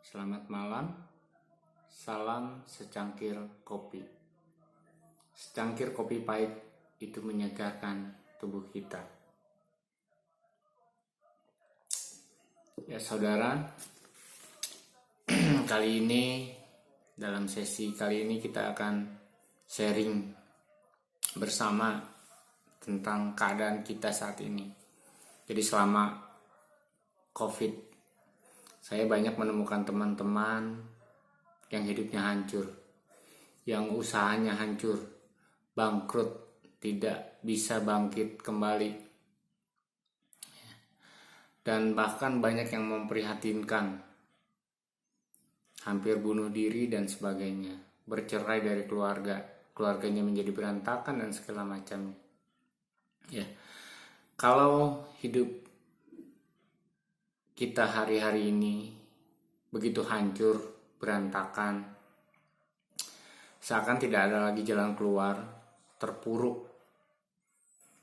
Selamat malam, salam secangkir kopi. Secangkir kopi pahit itu menyegarkan tubuh kita. Ya saudara, dalam sesi kali ini kita akan sharing bersama tentang keadaan kita saat ini. Jadi selama COVID, saya banyak menemukan teman-teman yang hidupnya hancur, yang usahanya hancur, bangkrut, tidak bisa bangkit kembali, dan bahkan banyak yang memprihatinkan, hampir bunuh diri dan sebagainya, bercerai dari keluarganya menjadi berantakan dan segala macamnya. Ya, kalau hidup kita hari-hari ini begitu hancur, berantakan, seakan tidak ada lagi jalan keluar, terpuruk.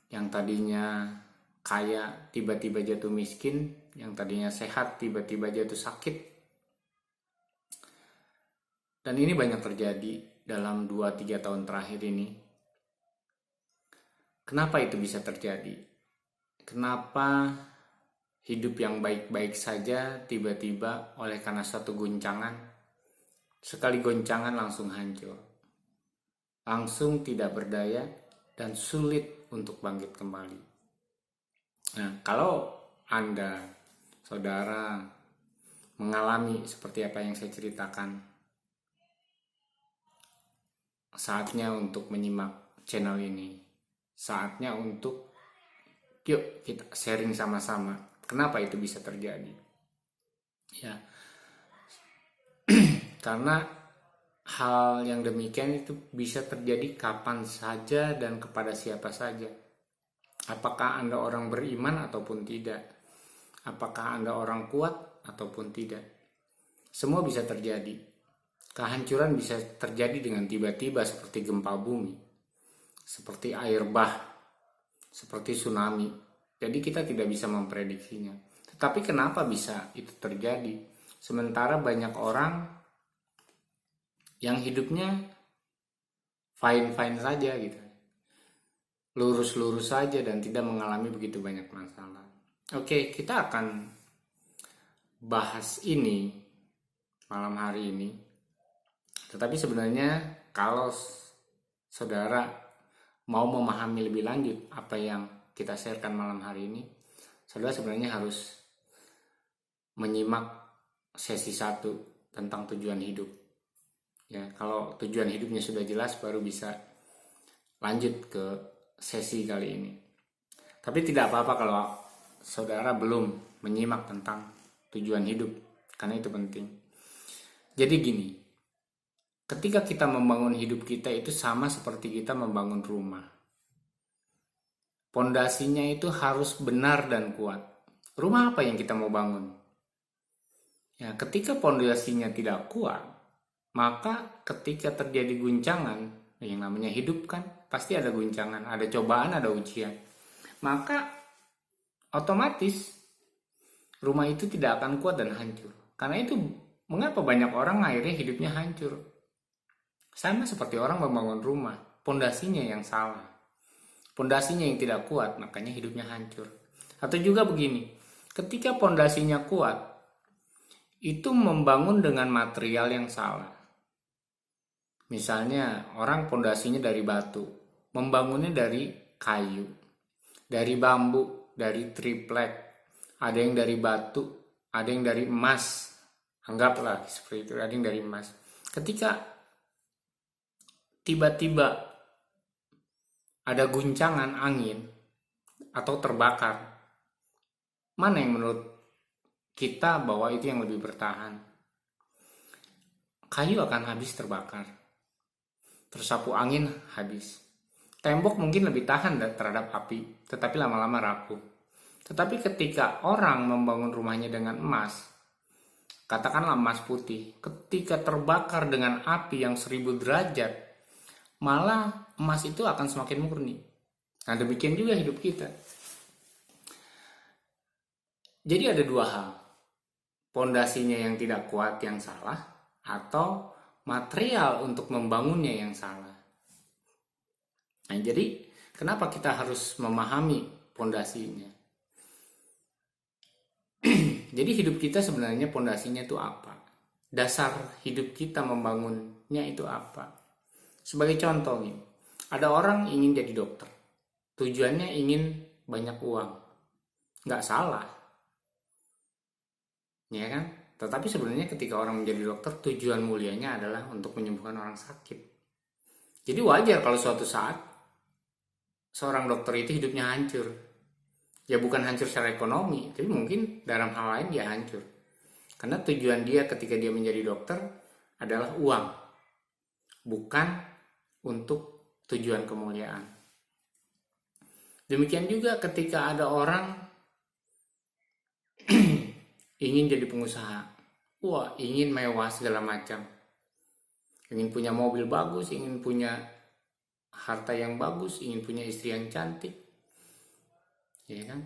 Yang tadinya kaya tiba-tiba jatuh miskin, yang tadinya sehat tiba-tiba jatuh sakit. Dan ini banyak terjadi dalam 2-3 tahun terakhir ini. Kenapa itu bisa terjadi? Kenapa hidup yang baik-baik saja tiba-tiba oleh karena suatu guncangan, sekali goncangan langsung hancur, langsung tidak berdaya dan sulit untuk bangkit kembali. Nah, kalau Anda, saudara, mengalami seperti apa yang saya ceritakan, saatnya untuk menyimak channel ini. Saatnya untuk yuk kita sharing sama-sama. Kenapa itu bisa terjadi? Ya, karena hal yang demikian itu bisa terjadi kapan saja dan kepada siapa saja. Apakah Anda orang beriman ataupun tidak? Apakah Anda orang kuat ataupun tidak? Semua bisa terjadi. Kehancuran bisa terjadi dengan tiba-tiba seperti gempa bumi, seperti air bah, seperti tsunami. Jadi kita tidak bisa memprediksinya. Tetapi kenapa bisa itu terjadi? Sementara banyak orang yang hidupnya fine-fine saja gitu. Lurus-lurus saja dan tidak mengalami begitu banyak masalah. Oke, kita akan bahas ini malam hari ini. Tetapi sebenarnya kalau saudara mau memahami lebih lanjut apa yang kita sharekan malam hari ini, saudara sebenarnya harus menyimak sesi 1 tentang tujuan hidup. Ya, kalau tujuan hidupnya sudah jelas baru bisa lanjut ke sesi kali ini. Tapi tidak apa-apa kalau saudara belum menyimak tentang tujuan hidup, karena itu penting. Jadi gini, ketika kita membangun hidup kita itu sama seperti kita membangun rumah. Pondasinya itu harus benar dan kuat. Rumah apa yang kita mau bangun? Ya, ketika pondasinya tidak kuat, maka ketika terjadi guncangan, yang namanya hidup kan pasti ada guncangan, ada cobaan, ada ujian. Maka otomatis rumah itu tidak akan kuat dan hancur. Karena itu mengapa banyak orang akhirnya hidupnya hancur? Sama seperti orang membangun rumah, pondasinya yang salah. Pondasinya yang tidak kuat, makanya hidupnya hancur. Atau juga begini, ketika pondasinya kuat, itu membangun dengan material yang salah. Misalnya orang pondasinya dari batu, membangunnya dari kayu, dari bambu, dari triplek, ada yang dari batu, ada yang dari emas. Anggaplah seperti itu, ada yang dari emas. Ketika tiba-tiba ada guncangan angin atau terbakar, mana yang menurut kita bahwa itu yang lebih bertahan? Kayu akan habis terbakar, tersapu angin habis. Tembok mungkin lebih tahan terhadap api, tetapi lama-lama rapuh. Tetapi ketika orang membangun rumahnya dengan emas, katakanlah emas putih, ketika terbakar dengan api yang 1000 derajat, malah emas itu akan semakin murni. Nah, demikian juga hidup kita. Jadi ada 2 hal. pondasinya yang tidak kuat yang salah, atau material untuk membangunnya yang salah. Nah, jadi kenapa kita harus memahami pondasinya? Jadi hidup kita sebenarnya pondasinya itu apa? Dasar hidup kita membangunnya itu apa? Sebagai contoh nih, ada orang ingin jadi dokter. Tujuannya ingin banyak uang. Nggak salah. Ya kan? Tetapi sebenarnya ketika orang menjadi dokter, tujuan mulianya adalah untuk menyembuhkan orang sakit. Jadi wajar kalau suatu saat seorang dokter itu hidupnya hancur. Ya bukan hancur secara ekonomi, tapi mungkin dalam hal lain dia hancur. Karena tujuan dia ketika dia menjadi dokter adalah uang, bukan untuk tujuan kemuliaan. Demikian juga ketika ada orang ingin jadi pengusaha, wah ingin mewah segala macam, ingin punya mobil bagus, ingin punya harta yang bagus, ingin punya istri yang cantik, ya kan?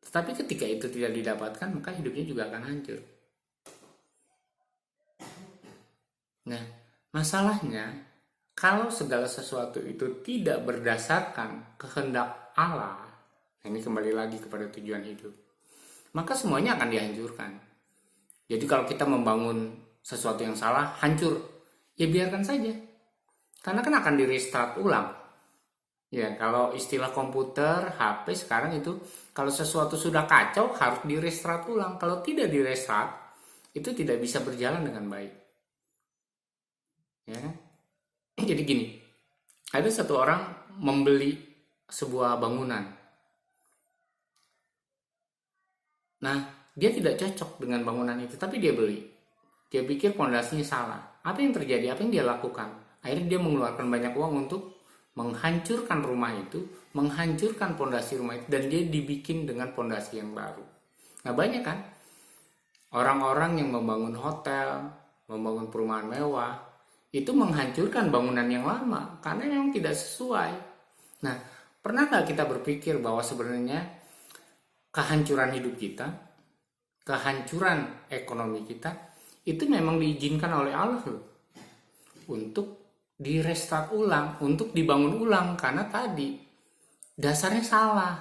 Tetapi ketika itu tidak didapatkan, maka hidupnya juga akan hancur. Nah, masalahnya kalau segala sesuatu itu tidak berdasarkan kehendak Allah, ini kembali lagi kepada tujuan hidup, maka semuanya akan dihancurkan. Jadi kalau kita membangun sesuatu yang salah, hancur, ya biarkan saja. Karena kan akan di-restart ulang. Ya, kalau istilah komputer, HP sekarang itu, kalau sesuatu sudah kacau harus di-restart ulang. Kalau tidak di-restart, itu tidak bisa berjalan dengan baik. Ya. Jadi gini, ada satu orang membeli sebuah bangunan. Nah, dia tidak cocok dengan bangunan itu, tapi dia beli. Dia pikir pondasinya salah. Apa yang terjadi? Apa yang dia lakukan? Akhirnya dia mengeluarkan banyak uang untuk menghancurkan rumah itu, menghancurkan pondasi rumah itu, dan dia dibikin dengan pondasi yang baru. Nah, banyak kan orang-orang yang membangun hotel, membangun perumahan mewah, itu menghancurkan bangunan yang lama karena memang tidak sesuai. Nah, pernah nggak kita berpikir bahwa sebenarnya kehancuran hidup kita, kehancuran ekonomi kita, itu memang diizinkan oleh Allah loh, untuk di-restart ulang, untuk dibangun ulang, karena tadi dasarnya salah.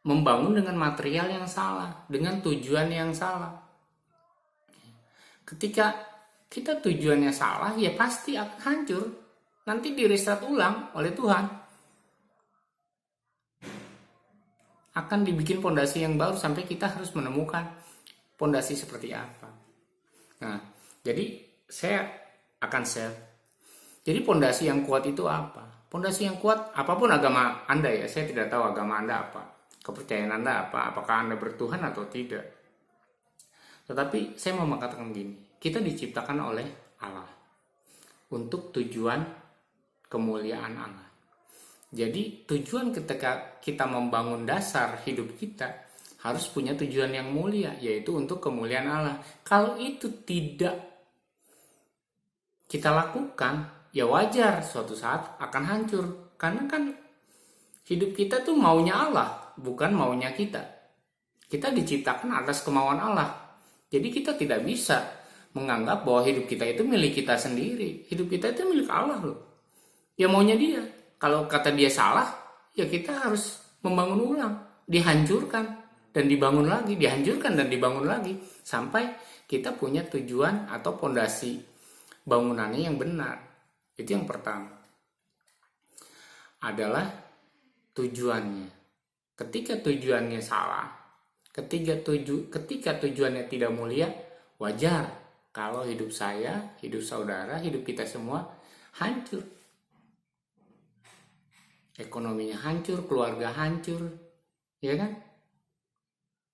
Membangun dengan material yang salah, dengan tujuan yang salah. Ketika kita tujuannya salah, ya pasti akan hancur. Nanti di-restart ulang oleh Tuhan. Akan dibikin pondasi yang baru sampai kita harus menemukan pondasi seperti apa. Nah, jadi saya akan share. Jadi pondasi yang kuat itu apa? Pondasi yang kuat, apapun agama Anda ya, saya tidak tahu agama Anda apa, kepercayaan Anda apa, apakah Anda bertuhan atau tidak. Tetapi saya mau mengatakan begini, kita diciptakan oleh Allah untuk tujuan kemuliaan Allah. Jadi tujuan ketika kita membangun dasar hidup kita harus punya tujuan yang mulia, yaitu untuk kemuliaan Allah. Kalau itu tidak kita lakukan, ya wajar suatu saat akan hancur. Karena kan hidup kita tuh maunya Allah, bukan maunya kita. Kita diciptakan atas kemauan Allah. Jadi kita tidak bisa menganggap bahwa hidup kita itu milik kita sendiri. Hidup kita itu milik Allah loh. Ya maunya dia. Kalau kata dia salah, ya kita harus membangun ulang. Dihancurkan dan dibangun lagi. Dihancurkan dan dibangun lagi. Sampai kita punya tujuan atau pondasi bangunannya yang benar. Itu yang pertama. Adalah tujuannya. Ketika tujuannya salah, ketika tujuannya tidak mulia, wajar kalau hidup saya, hidup saudara, hidup kita semua hancur. Ekonominya hancur, keluarga hancur, ya kan?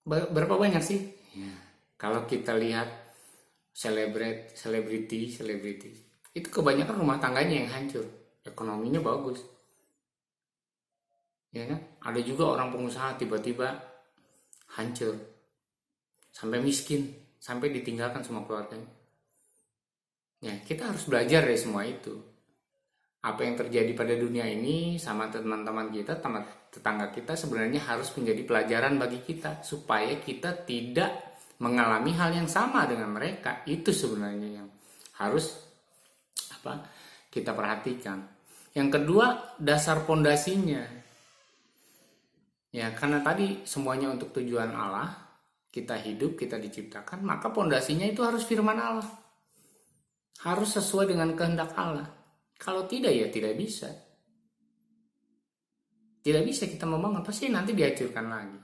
Berapa banyak sih? Ya. Kalau kita lihat selebriti, itu kebanyakan rumah tangganya yang hancur, ekonominya bagus. Ya kan? Ada juga orang pengusaha tiba-tiba hancur, sampai miskin, sampai ditinggalkan semua keluarganya. Ya, kita harus belajar dari semua itu. Apa yang terjadi pada dunia ini sama teman-teman kita, tetangga kita sebenarnya harus menjadi pelajaran bagi kita supaya kita tidak mengalami hal yang sama dengan mereka. Itu sebenarnya yang harus kita perhatikan. Yang kedua, dasar pondasinya. Ya, karena tadi semuanya untuk tujuan Allah, kita hidup, kita diciptakan, maka pondasinya itu harus firman Allah. Harus sesuai dengan kehendak Allah. Kalau tidak, ya tidak bisa. Tidak bisa kita membangun, pasti nanti dihancurkan lagi.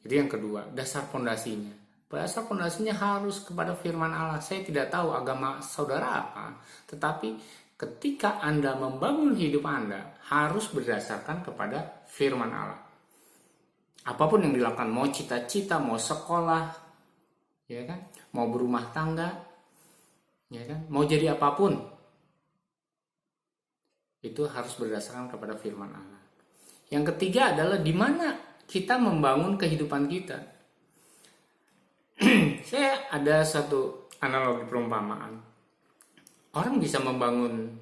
Jadi yang kedua, dasar pondasinya. Dasar pondasinya harus kepada firman Allah. Saya tidak tahu agama saudara apa, tetapi ketika Anda membangun hidup Anda, harus berdasarkan kepada firman Allah. Apapun yang dilakukan, mau cita-cita, mau sekolah, ya kan, mau berumah tangga, ya kan, mau jadi apapun, itu harus berdasarkan kepada firman Allah. Yang ketiga adalah di mana kita membangun kehidupan kita. Saya ada satu analogi perumpamaan. Orang bisa membangun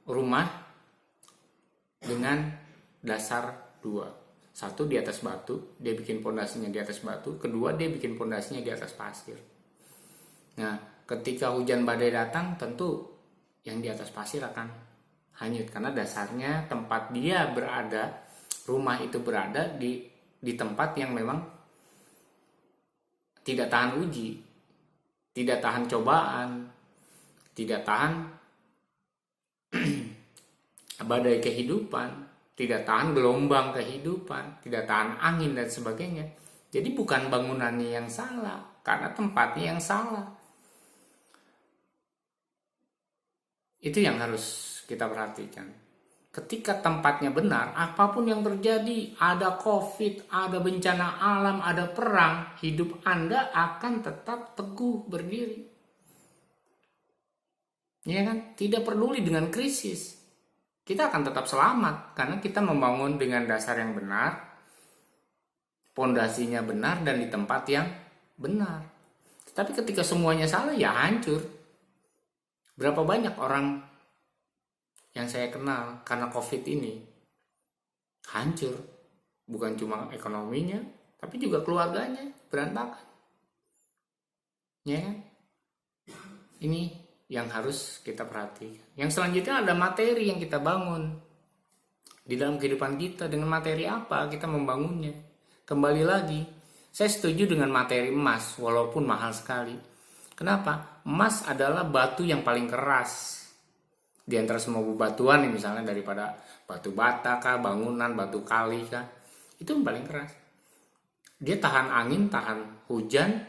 rumah dengan dasar dua. Satu di atas batu, dia bikin pondasinya di atas batu. Kedua, dia bikin pondasinya di atas pasir. Nah, ketika hujan badai datang, tentu yang di atas pasir akan hanyut karena dasarnya tempat dia berada, rumah itu berada di tempat yang memang tidak tahan uji, tidak tahan cobaan, tidak tahan badai kehidupan, tidak tahan gelombang kehidupan, tidak tahan angin dan sebagainya. Jadi bukan bangunannya yang salah, karena tempatnya yang salah. Itu yang harus kita perhatikan. Ketika tempatnya benar, apapun yang terjadi, ada COVID, ada bencana alam, ada perang, hidup Anda akan tetap teguh berdiri. Ya kan? Tidak peduli dengan krisis. Kita akan tetap selamat karena kita membangun dengan dasar yang benar, pondasinya benar dan di tempat yang benar. Tapi ketika semuanya salah, ya hancur. Berapa banyak orang yang saya kenal karena COVID ini hancur, bukan cuma ekonominya, tapi juga keluarganya berantakan. Ya kan? Ini yang harus kita perhatikan. Yang selanjutnya ada materi yang kita bangun di dalam kehidupan kita. Dengan materi apa kita membangunnya? Kembali lagi, saya setuju dengan materi emas walaupun mahal sekali. Kenapa? Emas adalah batu yang paling keras di antara semua bebatuan, misalnya daripada batu bata kah, bangunan, batu kali kah, itu yang paling keras. Dia tahan angin, tahan hujan.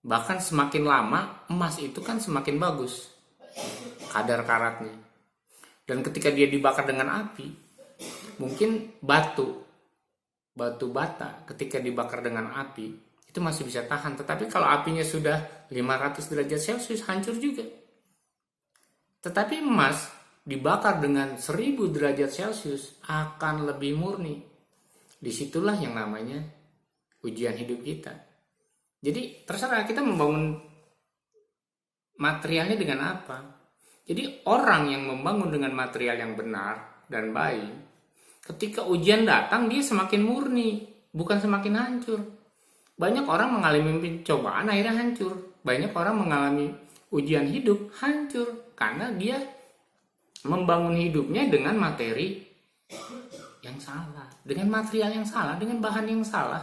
Bahkan semakin lama emas itu kan semakin bagus kadar karatnya. Dan ketika dia dibakar dengan api, mungkin batu bata ketika dibakar dengan api itu masih bisa tahan. Tetapi kalau apinya sudah 500 derajat Celcius, hancur juga. Tetapi emas dibakar dengan 1000 derajat Celcius akan lebih murni. Disitulah yang namanya ujian hidup kita. Jadi terserah kita membangun materialnya dengan apa. Jadi orang yang membangun dengan material yang benar dan baik, ketika ujian datang dia semakin murni, bukan semakin hancur. Banyak orang mengalami pencobaan akhirnya hancur. Banyak orang mengalami ujian hidup hancur karena dia membangun hidupnya dengan materi yang salah, dengan material yang salah, dengan bahan yang salah,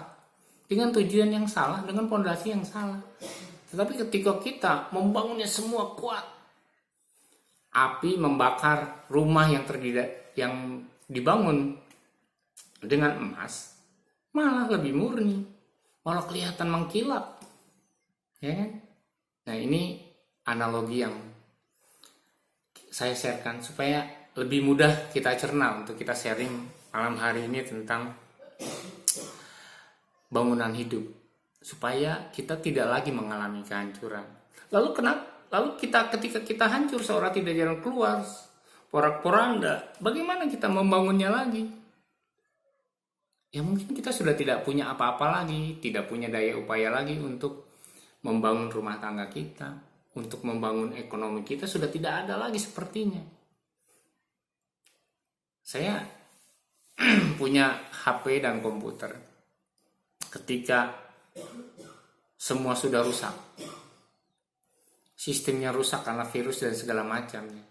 dengan tujuan yang salah, dengan pondasi yang salah. Tetapi ketika kita membangunnya semua kuat, api membakar rumah yang dibangun dengan emas, malah lebih murni, malah kelihatan mengkilap, ya kan? Nah, ini analogi yang saya sharekan supaya lebih mudah kita cerna untuk kita sharing malam hari ini tentang bangunan hidup, supaya kita tidak lagi mengalami kehancuran. Lalu ketika kita hancur seorang tidak jalan keluar, porak-poranda, bagaimana kita membangunnya lagi? Ya mungkin kita sudah tidak punya apa-apa lagi, tidak punya daya upaya lagi untuk membangun rumah tangga kita, untuk membangun ekonomi kita sudah tidak ada lagi sepertinya. Saya punya HP dan komputer. ketika semua sudah rusak, sistemnya rusak karena virus dan segala macamnya,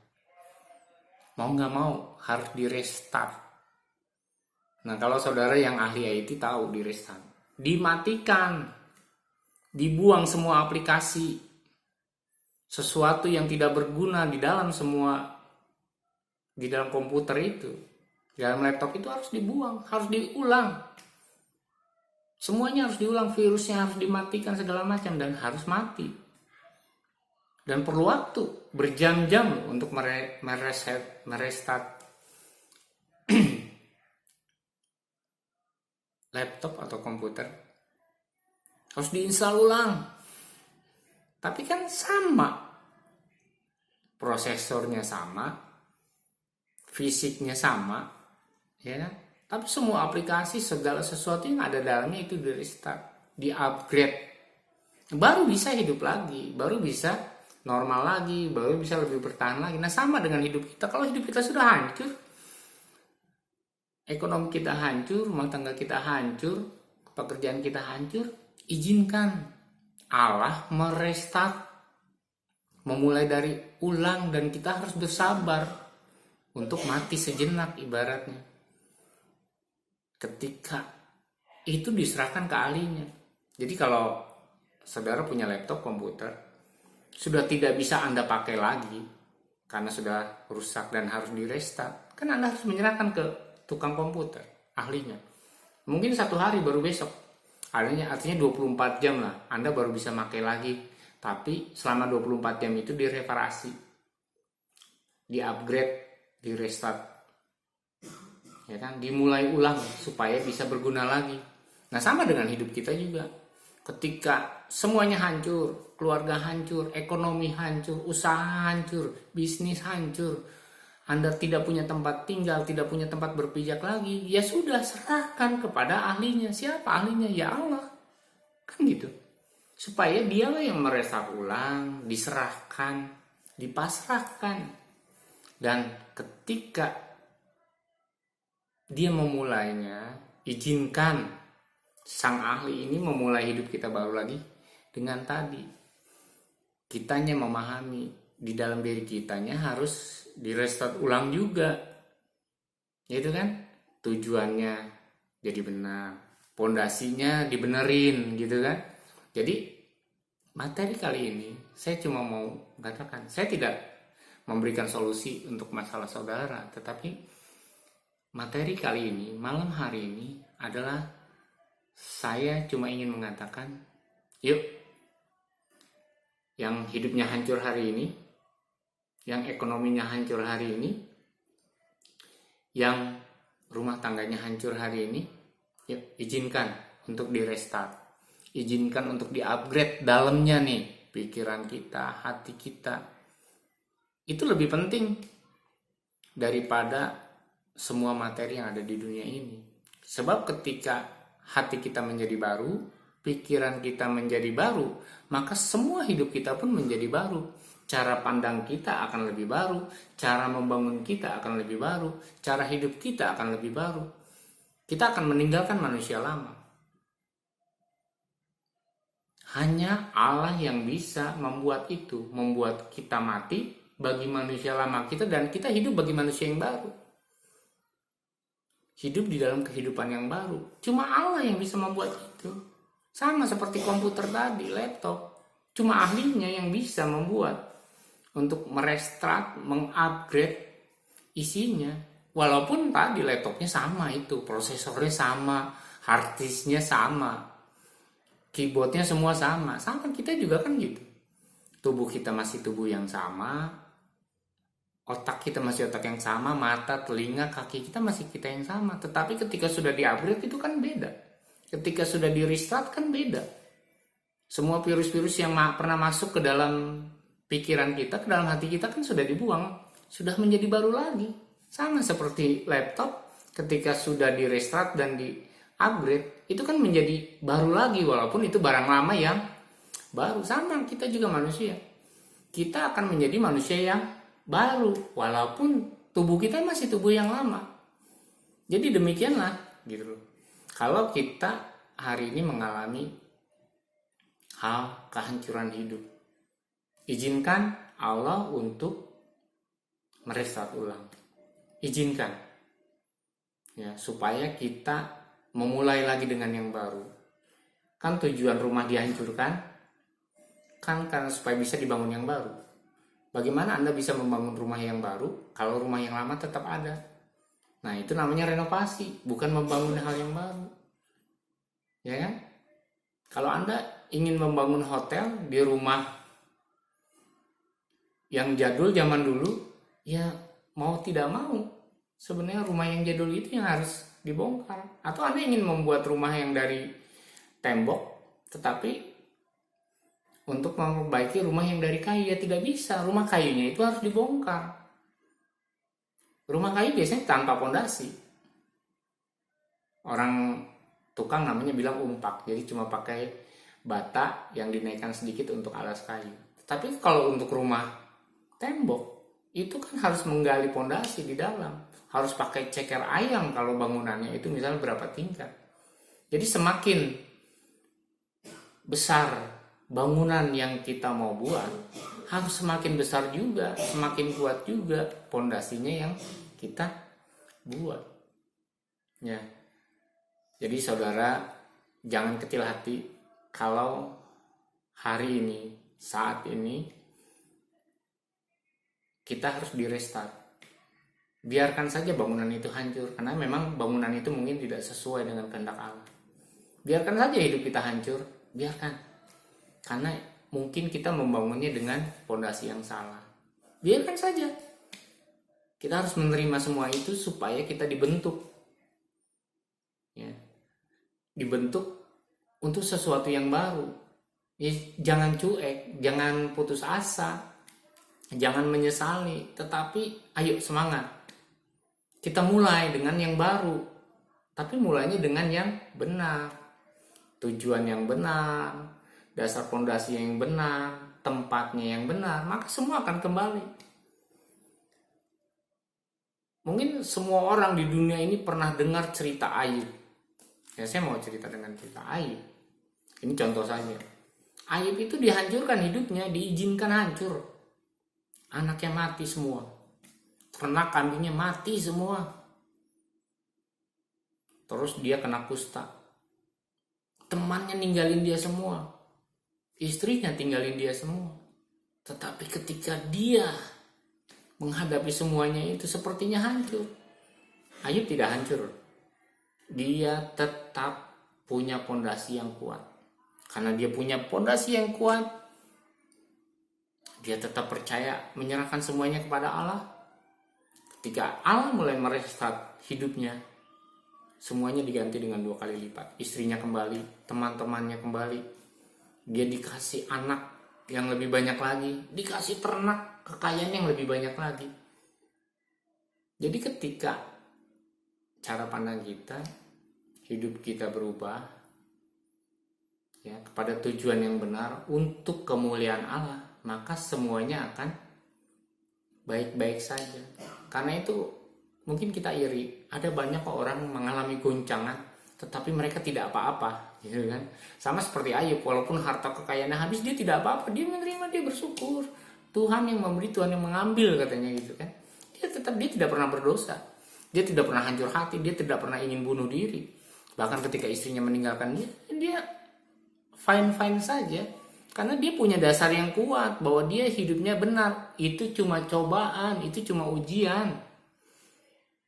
mau nggak mau harus di restart. Nah, kalau saudara yang ahli IT tahu di restart, dimatikan, dibuang semua aplikasi, sesuatu yang tidak berguna di dalam komputer itu, di dalam laptop itu harus dibuang, harus diulang. Semuanya harus diulang, virusnya harus dimatikan segala macam dan harus mati. Dan perlu waktu berjam-jam untuk merestart laptop atau komputer. Harus diinstal ulang. Tapi kan sama. Prosesornya sama, fisiknya sama, ya kan? Tapi semua aplikasi, segala sesuatu yang ada dalamnya itu di restart, di upgrade. Baru bisa hidup lagi, baru bisa normal lagi, baru bisa lebih bertahan lagi. Nah, sama dengan hidup kita. Kalau hidup kita sudah hancur, ekonomi kita hancur, rumah tangga kita hancur, pekerjaan kita hancur, izinkan Allah merestart, memulai dari ulang, dan kita harus bersabar untuk mati sejenak ibaratnya. Ketika itu diserahkan ke ahlinya. Jadi kalau saudara punya laptop, komputer, sudah tidak bisa Anda pakai lagi karena sudah rusak dan harus di restart, kan Anda harus menyerahkan ke tukang komputer, ahlinya. Mungkin 1 hari baru besok. Artinya 24 jam lah Anda baru bisa pakai lagi. Tapi selama 24 jam itu direparasi, di upgrade, di restart, ya kan, dimulai ulang supaya bisa berguna lagi. Nah, sama dengan hidup kita juga. Ketika semuanya hancur, keluarga hancur, ekonomi hancur, usaha hancur, bisnis hancur, Anda tidak punya tempat tinggal, tidak punya tempat berpijak lagi, ya sudah, serahkan kepada ahlinya. Siapa ahlinya? Ya Allah. Kan gitu. Supaya dialah yang merestart ulang, diserahkan, dipasrahkan. Dan ketika dia memulainya, izinkan sang ahli ini memulai hidup kita baru lagi dengan tadi. Kitanya memahami di dalam diri kitanya harus direstart ulang juga. Itu kan tujuannya jadi benar, pondasinya dibenerin gitu kan. Jadi materi kali ini saya cuma mau mengatakan, saya tidak memberikan solusi untuk masalah saudara, tetapi materi kali ini, malam hari ini adalah saya cuma ingin mengatakan, yuk, yang hidupnya hancur hari ini, yang ekonominya hancur hari ini, yang rumah tangganya hancur hari ini, yuk, izinkan untuk di restart, izinkan untuk di upgrade dalamnya nih, pikiran kita, hati kita. Itu lebih penting daripada semua materi yang ada di dunia ini. Sebab ketika hati kita menjadi baru, pikiran kita menjadi baru, maka semua hidup kita pun menjadi baru. Cara pandang kita akan lebih baru, cara membangun kita akan lebih baru, cara hidup kita akan lebih baru. Kita akan meninggalkan manusia lama. Hanya Allah yang bisa membuat itu, membuat kita mati bagi manusia lama kita, dan kita hidup bagi manusia yang baru. Hidup di dalam kehidupan yang baru. Cuma Allah yang bisa membuat itu. Sama seperti komputer tadi, laptop. Cuma ahlinya yang bisa membuat untuk merestart, mengupgrade isinya. Walaupun tadi laptopnya sama itu, prosesornya sama, hard disknya sama, keyboardnya semua sama. Sama kita juga kan gitu. Tubuh kita masih tubuh yang sama, otak kita masih otak yang sama, mata, telinga, kaki kita masih kita yang sama. Tetapi ketika sudah di-upgrade itu kan beda. Ketika sudah di-restart kan beda. Semua virus-virus yang pernah masuk ke dalam pikiran kita, ke dalam hati kita kan sudah dibuang. Sudah menjadi baru lagi. Sama seperti laptop, ketika sudah di-restart dan di-upgrade, itu kan menjadi baru lagi. Walaupun itu barang lama yang baru. Sama kita juga manusia. Kita akan menjadi manusia yang baru, walaupun tubuh kita masih tubuh yang lama. Jadi demikianlah gitu loh. Kalau kita hari ini mengalami hal kehancuran hidup, izinkan Allah untuk merestart ulang. Izinkan ya, supaya kita memulai lagi dengan yang baru. Kan tujuan rumah dihancurkan kan karena supaya bisa dibangun yang baru. Bagaimana Anda bisa membangun rumah yang baru kalau rumah yang lama tetap ada? Nah, itu namanya renovasi, bukan membangun hal yang baru. Ya kan? Kalau Anda ingin membangun hotel di rumah yang jadul zaman dulu, ya mau tidak mau, sebenarnya rumah yang jadul itu yang harus dibongkar. Atau Anda ingin membuat rumah yang dari tembok, tetapi untuk memperbaiki rumah yang dari kayu, ya tidak bisa. Rumah kayunya itu harus dibongkar. Rumah kayu biasanya tanpa pondasi. Orang tukang namanya bilang umpak, jadi cuma pakai bata yang dinaikkan sedikit untuk alas kayu. Tapi kalau untuk rumah tembok, itu kan harus menggali pondasi di dalam. Harus pakai ceker ayam kalau bangunannya itu misalnya berapa tingkat. Jadi semakin besar bangunan yang kita mau buat, harus semakin besar juga, semakin kuat juga pondasinya yang kita buat. Ya. Jadi saudara, jangan kecil hati kalau hari ini, saat ini kita harus direstart. Biarkan saja bangunan itu hancur, karena memang bangunan itu mungkin tidak sesuai dengan kehendak Allah. Biarkan saja hidup kita hancur, biarkan. Karena mungkin kita membangunnya dengan fondasi yang salah. Biarkan saja. Kita harus menerima semua itu supaya kita dibentuk. Ya. Dibentuk untuk sesuatu yang baru. Ya, jangan cuek, jangan putus asa, jangan menyesali, tetapi ayo semangat. Kita mulai dengan yang baru, tapi mulainya dengan yang benar. Tujuan yang benar, dasar fondasi yang benar, tempatnya yang benar, maka semua akan kembali. Mungkin semua orang di dunia ini pernah dengar cerita Ayub. Ya, saya mau cerita dengan cerita Ayub. Ini contoh saja. Ayub itu dihancurkan hidupnya, diizinkan hancur. Anaknya mati semua. Ternak kambingnya mati semua. Terus dia kena kusta. Temannya ninggalin dia semua. Istrinya tinggalin dia semua. Tetapi ketika dia menghadapi semuanya itu sepertinya hancur. Ayub tidak hancur. Dia tetap punya pondasi yang kuat. Karena dia punya pondasi yang kuat, dia tetap percaya menyerahkan semuanya kepada Allah. Ketika Allah mulai merestart hidupnya, semuanya diganti dengan 2 kali lipat. Istrinya kembali, teman-temannya kembali. Dia dikasih anak yang lebih banyak lagi, dikasih ternak, kekayaan yang lebih banyak lagi. Jadi ketika cara pandang kita, hidup kita berubah ya kepada tujuan yang benar untuk kemuliaan Allah, maka semuanya akan baik-baik saja. Karena itu mungkin kita iri, ada banyak orang mengalami guncangan tetapi mereka tidak apa-apa, gitu kan? Sama seperti Ayub, walaupun harta kekayaannya habis, dia tidak apa-apa, dia menerima, dia bersyukur. Tuhan yang memberi, Tuhan yang mengambil, katanya gitu kan. Dia tidak pernah berdosa. Dia tidak pernah hancur hati, dia tidak pernah ingin bunuh diri. Bahkan ketika istrinya meninggalkan dia fine-fine saja. Karena dia punya dasar yang kuat bahwa dia hidupnya benar. Itu cuma cobaan, itu cuma ujian.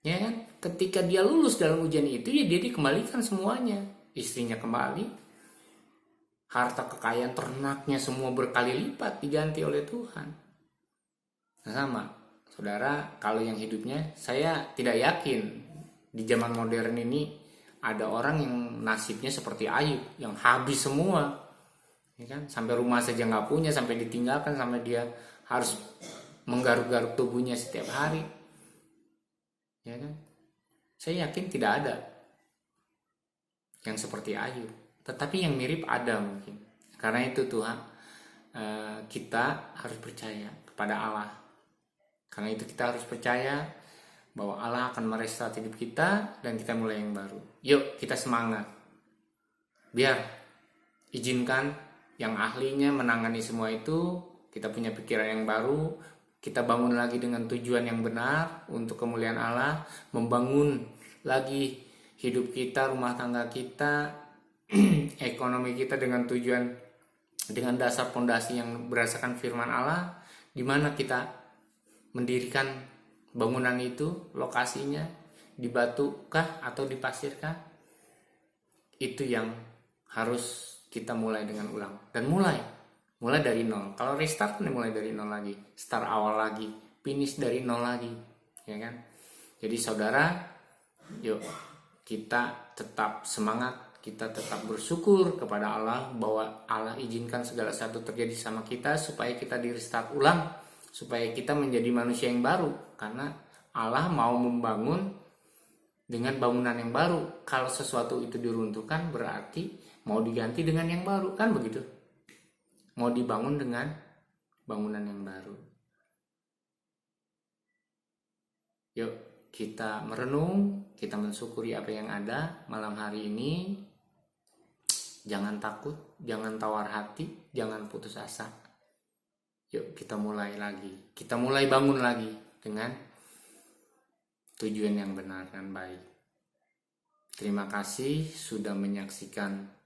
Ya kan? Ketika dia lulus dalam ujian itu, ya dia dikembalikan semuanya. Istrinya kembali, harta kekayaan ternaknya semua berkali lipat diganti oleh Tuhan. Nah, sama, saudara, kalau yang hidupnya, saya tidak yakin di zaman modern ini ada orang yang nasibnya seperti Ayub, yang habis semua, ya kan? Sampai rumah saja nggak punya, sampai ditinggalkan, sampai dia harus menggaruk-garuk tubuhnya setiap hari, ya kan? Saya yakin tidak ada yang seperti Ayub, tetapi yang mirip ada mungkin. Karena itu Tuhan, kita harus percaya kepada Allah. Karena itu kita harus percaya bahwa Allah akan merestart hidup kita dan kita mulai yang baru. Yuk kita semangat. Biar izinkan yang ahlinya menangani semua itu, kita punya pikiran yang baru, kita bangun lagi dengan tujuan yang benar untuk kemuliaan Allah, membangun lagi hidup kita, rumah tangga kita, ekonomi kita dengan tujuan, dengan dasar pondasi yang berdasarkan firman Allah, di mana kita mendirikan bangunan itu, lokasinya di batu kah atau di pasir kah? Itu yang harus kita mulai dengan ulang, dan mulai dari nol. Kalau restart mulai dari nol lagi, start awal lagi, finish dari nol lagi, ya kan? Jadi saudara, yuk kita tetap semangat, kita tetap bersyukur kepada Allah bahwa Allah izinkan segala sesuatu terjadi sama kita supaya kita di restart ulang, supaya kita menjadi manusia yang baru, karena Allah mau membangun dengan bangunan yang baru. Kalau sesuatu itu diruntuhkan berarti mau diganti dengan yang baru, kan begitu? Mau dibangun dengan bangunan yang baru. Yuk kita merenung, kita mensyukuri apa yang ada malam hari ini. Jangan takut, jangan tawar hati, jangan putus asa. Yuk kita mulai lagi, kita mulai bangun lagi dengan tujuan yang benar dan baik. Terima kasih sudah menyaksikan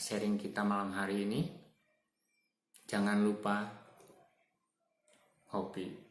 sharing kita malam hari ini. Jangan lupa hobi.